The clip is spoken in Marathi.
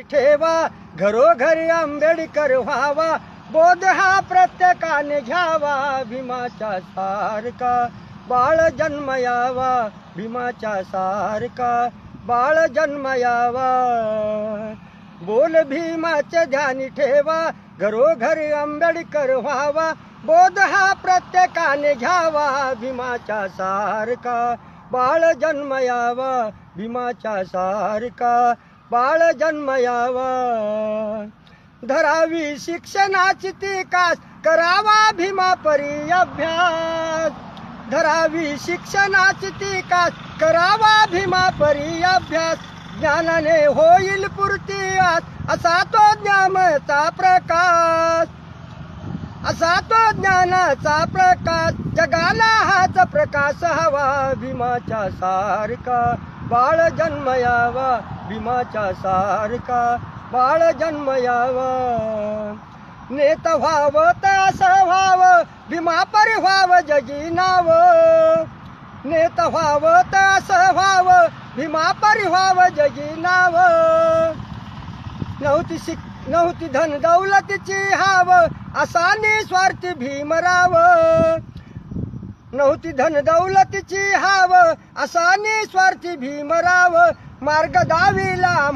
ठेवा घरोघरी आंबेडकर व्हावा, बोध हा प्रत्येकाने घ्यावा. भीमाच्या सारखा बाळ जन्मयावा, भीमाच्या सारखा बाळ जन्मयावा. बोल भीमाचे ध्यानी ठेवा, घरोघरी आंबेडकर व्हावा, बोध हा प्रत्येकाने घ्यावा. भीमाच्या सारखा बाळ जन्मयावा, भीमाच्या सारखा बाळ जन्मयावा. धरावी शिक्षणाची ती कास, करावा भीमापरी अभ्यास. धरावी शिक्षणाची ती कास, करावा भीमापरी अभ्यास. ज्ञानाने होईल पूर्ती आस, असा तो ज्ञानाचा प्रकाश. असा तो ज्ञानाचा प्रकाश, जगाला हाच प्रकाश हवा. भीमाच्या सारखा बाळ जन्मयावा, भीमाच्या सारखा बाळ जन्मयावा. नेत व्हावं तर असं व्हावं, भीमापरी व्हावं जगी नाव. नेत व्हावं तर असं व्हावं, भीमापरी व्हावं जगी नाव. नव्हती धन दौलतीची हाव, असा निस्वार्थी भीमराव. नव्हती धन दौलतीची हाव, असा निस्वार्थी भीमराव. मार्ग दाविला